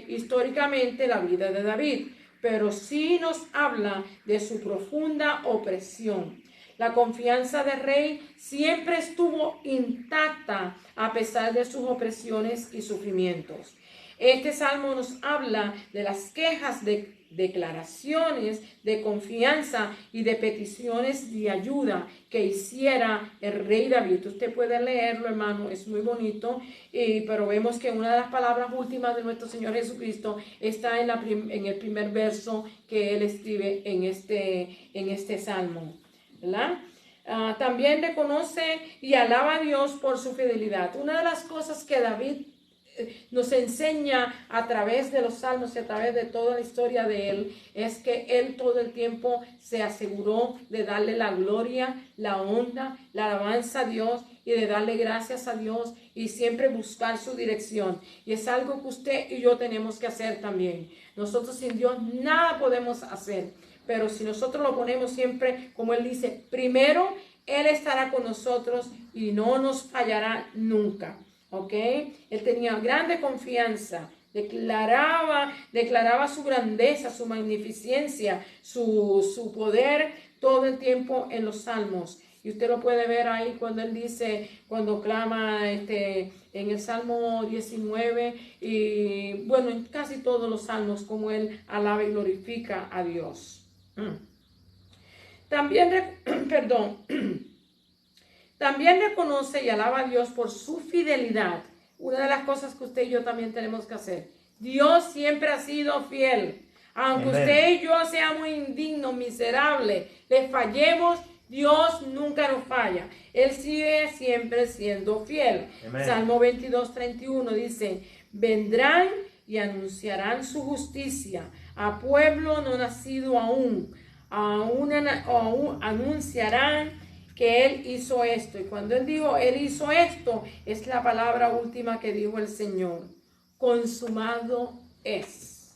históricamente la vida de David, pero sí nos habla de su profunda opresión. La confianza del rey siempre estuvo intacta a pesar de sus opresiones y sufrimientos. Este salmo nos habla de las quejas, de declaraciones de confianza y de peticiones de ayuda que hiciera el rey David. Usted puede leerlo, hermano, es muy bonito, pero vemos que una de las palabras últimas de nuestro Señor Jesucristo está en el primer verso que él escribe en este salmo, ¿verdad? También reconoce y alaba a Dios por su fidelidad. Una de las cosas que David nos enseña a través de los salmos y a través de toda la historia de él, es que él todo el tiempo se aseguró de darle la gloria, la honra, la alabanza a Dios y de darle gracias a Dios y siempre buscar su dirección. Y es algo que usted y yo tenemos que hacer también. Nosotros sin Dios nada podemos hacer, pero si nosotros lo ponemos siempre, como él dice, primero él estará con nosotros y no nos fallará nunca. ¿Ok? Él tenía grande confianza, declaraba su grandeza, su magnificencia, su poder todo el tiempo en los salmos. Y usted lo puede ver ahí cuando él dice, cuando clama en el Salmo 19 y bueno, en casi todos los salmos, como él alaba y glorifica a Dios. También, También reconoce y alaba a Dios por su fidelidad. Una de las cosas que usted y yo también tenemos que hacer. Dios siempre ha sido fiel. Aunque Amén. usted y yo seamos indignos, miserables, le fallemos, Dios nunca nos falla. Él sigue siempre siendo fiel. Amén. Salmo 22:31 dice, vendrán y anunciarán su justicia a pueblo no nacido aún anunciarán que él hizo esto. Y cuando él dijo, él hizo esto, es la palabra última que dijo el Señor. Consumado es.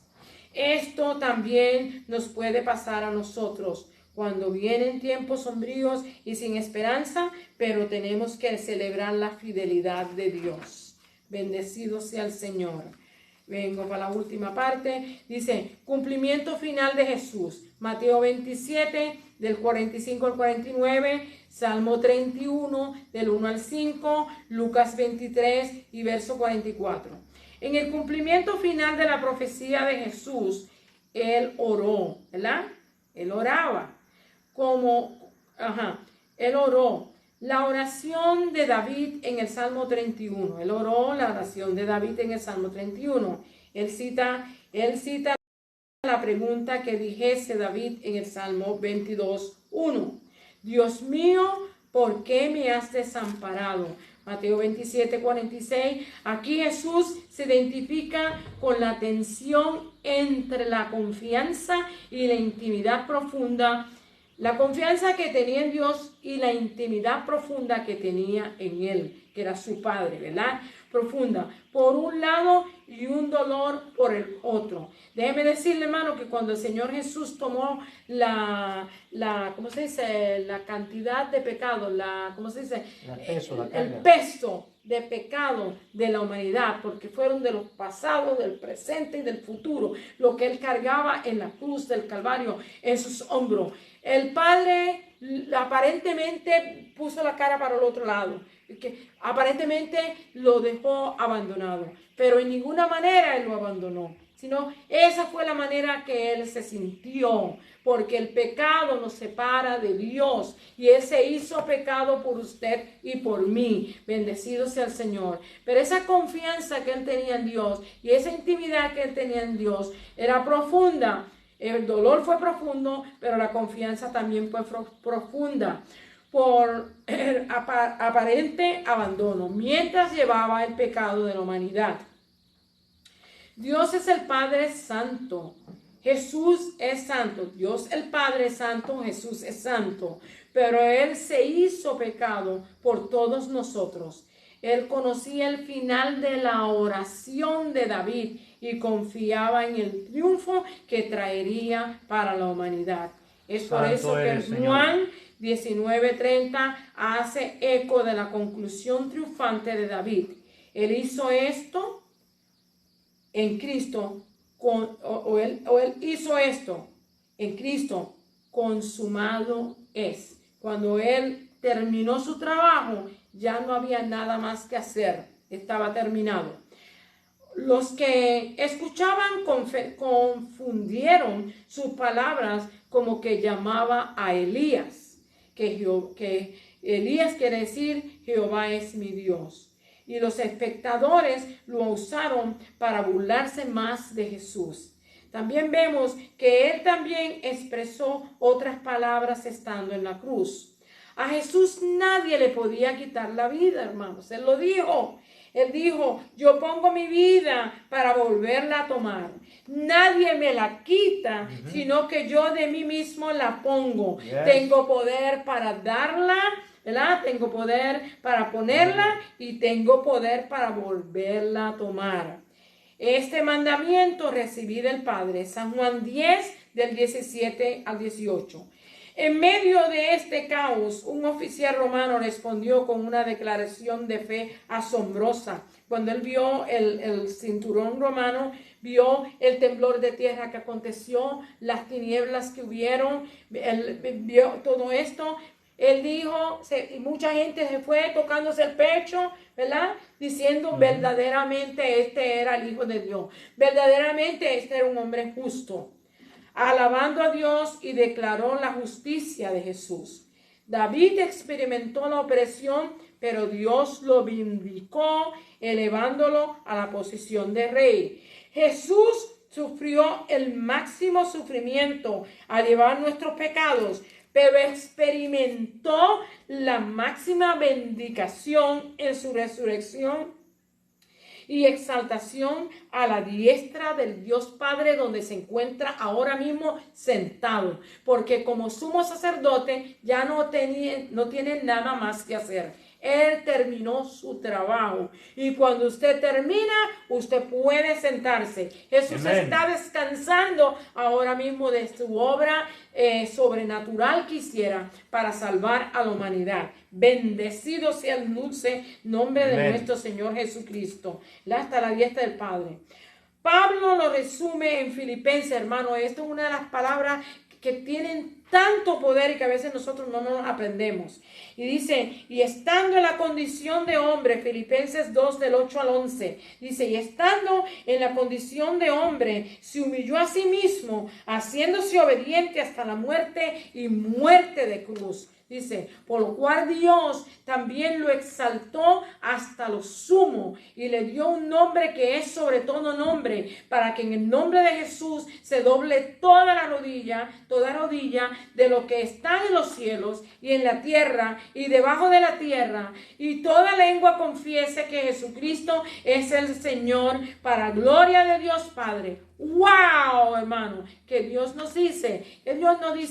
Esto también nos puede pasar a nosotros cuando vienen tiempos sombríos y sin esperanza, pero tenemos que celebrar la fidelidad de Dios. Bendecido sea el Señor. Vengo para la última parte. Dice, cumplimiento final de Jesús. Mateo 27, del 45 al 49, Salmo 31, del 1 al 5, Lucas 23 y verso 44. En el cumplimiento final de la profecía de Jesús, él oró, ¿verdad? Él oraba. Él oró. La oración de David en el Salmo 31. Él oró la oración de David en el Salmo 31. Él cita la pregunta que dijese David en el Salmo 22:1. Dios mío, ¿por qué me has desamparado? Mateo 27:46. Aquí Jesús se identifica con la tensión entre la confianza y la intimidad profunda. La confianza que tenía en Dios y la intimidad profunda que tenía en Él, que era su Padre, ¿verdad? Profunda, por un lado y un dolor por el otro. Déjeme decirle, hermano, que cuando el Señor Jesús tomó ¿cómo se dice? La cantidad de pecado, el peso de pecado de la humanidad, porque fueron de los pasados, del presente y del futuro, lo que Él cargaba en la cruz del Calvario, en sus hombros. El Padre aparentemente puso la cara para el otro lado, que aparentemente lo dejó abandonado, pero en ninguna manera Él lo abandonó, sino esa fue la manera que Él se sintió, porque el pecado nos separa de Dios y Él se hizo pecado por usted y por mí. Bendecido sea el Señor. Pero esa confianza que Él tenía en Dios y esa intimidad que Él tenía en Dios era profunda. El dolor fue profundo, pero la confianza también fue profunda por el aparente abandono, mientras llevaba el pecado de la humanidad. Dios es el Padre Santo. Jesús es santo. Dios el Padre es santo, Jesús es santo. Pero Él se hizo pecado por todos nosotros. Él conocía el final de la oración de David y confiaba en el triunfo que traería para la humanidad. Es por Santo eso que eres, Señor. Juan 19:30 hace eco de la conclusión triunfante de David. Él hizo esto en Cristo, él hizo esto en Cristo, consumado es. Cuando él terminó su trabajo, ya no había nada más que hacer, estaba terminado. Los que escuchaban confundieron sus palabras como que llamaba a Elías, que Elías quiere decir Jehová es mi Dios. Y los espectadores lo usaron para burlarse más de Jesús. También vemos que él también expresó otras palabras estando en la cruz. A Jesús nadie le podía quitar la vida, hermanos. Él lo dijo. Él dijo, yo pongo mi vida para volverla a tomar. Nadie me la quita, sino que yo de mí mismo la pongo. Yes. Tengo poder para darla, ¿verdad? Tengo poder para ponerla y tengo poder para volverla a tomar. Este mandamiento recibí del Padre, San Juan 10, del 17 al 18. En medio de este caos, un oficial romano respondió con una declaración de fe asombrosa. Cuando él vio el cinturón romano, vio el temblor de tierra que aconteció, las tinieblas que hubieron, él vio todo esto. Él dijo, y mucha gente se fue tocándose el pecho, ¿verdad? Diciendo verdaderamente este era el Hijo de Dios. Verdaderamente este era un hombre justo. Alabando a Dios y declaró la justicia de Jesús. David experimentó la opresión, pero Dios lo vindicó, elevándolo a la posición de rey. Jesús sufrió el máximo sufrimiento al llevar nuestros pecados, pero experimentó la máxima vindicación en su resurrección y exaltación a la diestra del Dios Padre, donde se encuentra ahora mismo sentado, porque como sumo sacerdote ya no tiene nada más que hacer. Él terminó su trabajo y cuando usted termina, usted puede sentarse. Jesús está descansando ahora mismo de su obra sobrenatural que hiciera para salvar a la humanidad. Bendecido sea el dulce nombre de nuestro Señor Jesucristo. Hasta la diestra del Padre. Pablo lo resume en Filipenses, hermano. Esto es una de las palabras que tienen tanto poder y que a veces nosotros no nos aprendemos. Y dice, y estando en la condición de hombre, Filipenses 2 del 8 al 11, dice, y estando en la condición de hombre, se humilló a sí mismo, haciéndose obediente hasta la muerte y muerte de cruz. Dice, por lo cual Dios también lo exaltó hasta lo sumo y le dio un nombre que es sobre todo nombre, para que en el nombre de Jesús se doble toda rodilla de lo que está en los cielos y en la tierra y debajo de la tierra, y toda lengua confiese que Jesucristo es el Señor, para gloria de Dios Padre. ¡Wow, hermano! Que Dios nos dice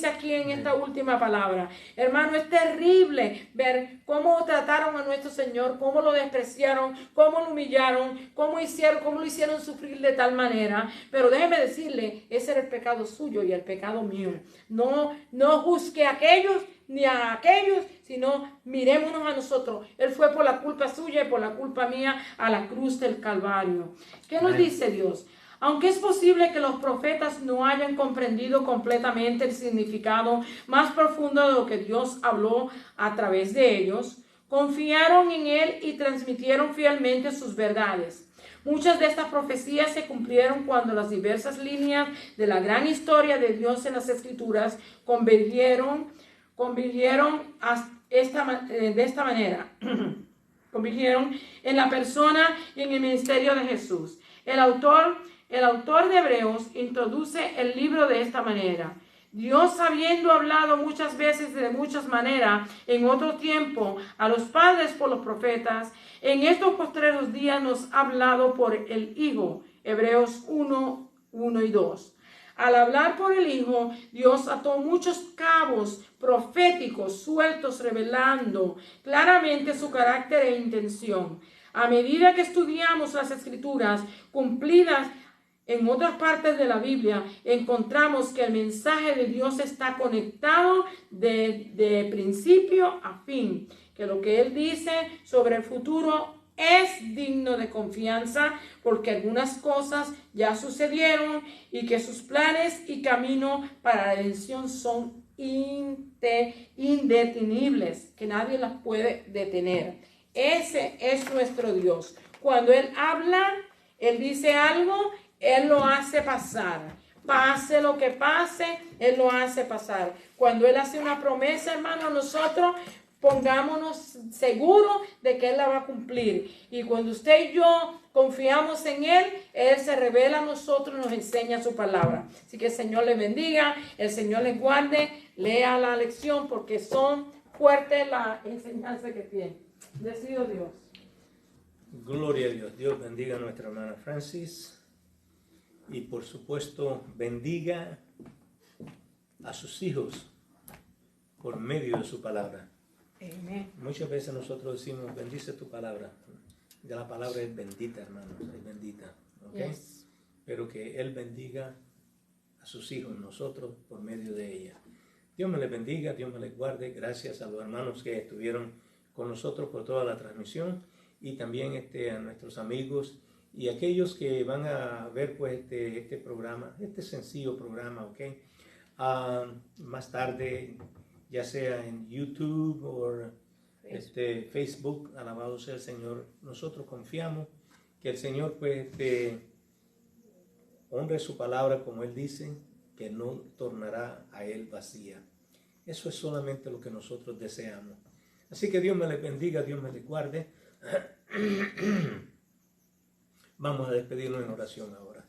aquí en esta última palabra. Hermano, es terrible ver cómo trataron a nuestro Señor, cómo lo despreciaron, cómo lo humillaron, cómo lo hicieron sufrir de tal manera. Pero déjeme decirle, ese era el pecado suyo y el pecado mío. No juzgue a aquellos ni a aquellos, sino mirémonos a nosotros. Él fue por la culpa suya y por la culpa mía a la cruz del Calvario. ¿Qué nos dice Dios? Aunque es posible que los profetas no hayan comprendido completamente el significado más profundo de lo que Dios habló a través de ellos, confiaron en Él y transmitieron fielmente sus verdades. Muchas de estas profecías se cumplieron cuando las diversas líneas de la gran historia de Dios en las Escrituras convirgieron de esta manera. Convirgieron en la persona y en el ministerio de Jesús. El autor de Hebreos introduce el libro de esta manera. Dios, habiendo hablado muchas veces de muchas maneras en otro tiempo a los padres por los profetas, en estos postreros días nos ha hablado por el Hijo. Hebreos 1, 1 y 2. Al hablar por el Hijo, Dios ató muchos cabos proféticos sueltos, revelando claramente su carácter e intención. A medida que estudiamos las Escrituras cumplidas en otras partes de la Biblia, encontramos que el mensaje de Dios está conectado de principio a fin, que lo que Él dice sobre el futuro es digno de confianza porque algunas cosas ya sucedieron y que sus planes y camino para la redención son indetenibles, que nadie las puede detener. Ese es nuestro Dios. Cuando Él habla, Él dice algo, Él lo hace pasar. Pase lo que pase, Él lo hace pasar. Cuando Él hace una promesa, hermano, nosotros pongámonos seguros de que Él la va a cumplir. Y cuando usted y yo confiamos en Él, Él se revela a nosotros y nos enseña su palabra. Así que el Señor les bendiga, el Señor les guarde, lea la lección porque son fuertes las enseñanzas que tiene. Bendecido Dios. Gloria a Dios. Dios bendiga a nuestra hermana Francis y por supuesto bendiga a sus hijos por medio de su palabra. Amén. Muchas veces nosotros decimos, bendice tu palabra. Ya la palabra es bendita, hermanos, es bendita. ¿Okay? Yes. Pero que Él bendiga a sus hijos, nosotros, por medio de ella. Dios me les bendiga, Dios me les guarde. Gracias a los hermanos que estuvieron con nosotros por toda la transmisión y también a nuestros amigos y aquellos que van a ver pues este programa, este sencillo programa, ¿ok? Más tarde, ya sea en YouTube o Facebook, alabado sea el Señor. Nosotros confiamos que el Señor pues honre su palabra como Él dice, que no tornará a Él vacía. Eso es solamente lo que nosotros deseamos. Así que Dios me les bendiga, Dios me les guarde. Vamos a despedirnos en oración ahora.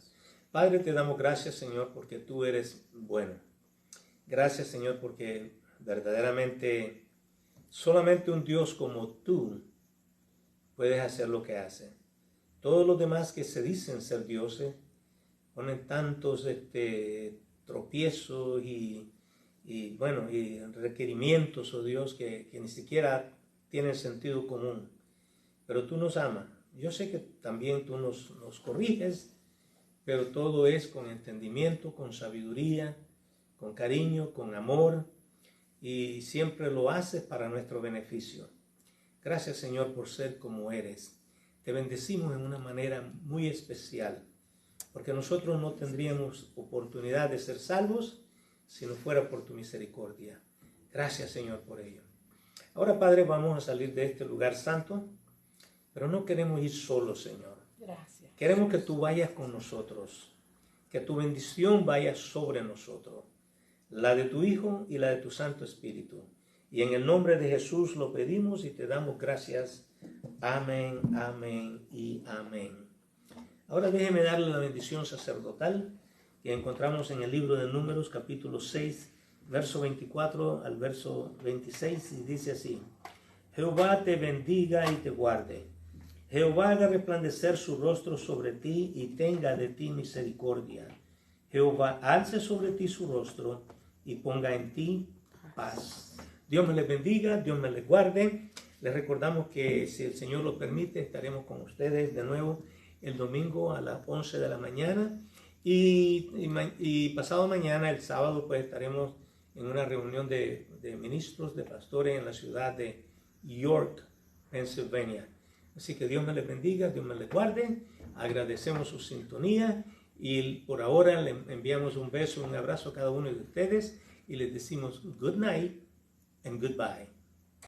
Padre, te damos gracias, Señor, porque tú eres bueno. Gracias, Señor, porque verdaderamente solamente un Dios como tú puedes hacer lo que hace. Todos los demás que se dicen ser dioses ponen tantos tropiezos y requerimientos, oh Dios, que ni siquiera tienen sentido común. Pero tú nos amas. Yo sé que también tú nos corriges, pero todo es con entendimiento, con sabiduría, con cariño, con amor, y siempre lo haces para nuestro beneficio. Gracias, Señor, por ser como eres. Te bendecimos en una manera muy especial, porque nosotros no tendríamos oportunidad de ser salvos si no fuera por tu misericordia. Gracias, Señor, por ello. Ahora, Padre, vamos a salir de este lugar santo, pero no queremos ir solos, Señor. Gracias. Queremos que tú vayas con nosotros, que tu bendición vaya sobre nosotros, la de tu Hijo y la de tu Santo Espíritu. Y en el nombre de Jesús lo pedimos y te damos gracias. Amén, amén y amén. Ahora déjeme darle la bendición sacerdotal que encontramos en el libro de Números, capítulo 6, verso 24 al verso 26, y dice así: Jehová te bendiga y te guarde. Jehová haga resplandecer su rostro sobre ti y tenga de ti misericordia. Jehová alce sobre ti su rostro y ponga en ti paz. Dios me les bendiga, Dios me les guarde. Les recordamos que si el Señor lo permite, estaremos con ustedes de nuevo el domingo a las 11 de la mañana. Y pasado mañana, el sábado, pues estaremos en una reunión de ministros, de pastores en la ciudad de York, Pensilvania. Así que Dios me les bendiga, Dios me les guarde. Agradecemos su sintonía y por ahora le enviamos un beso, un abrazo a cada uno de ustedes y les decimos good night and goodbye.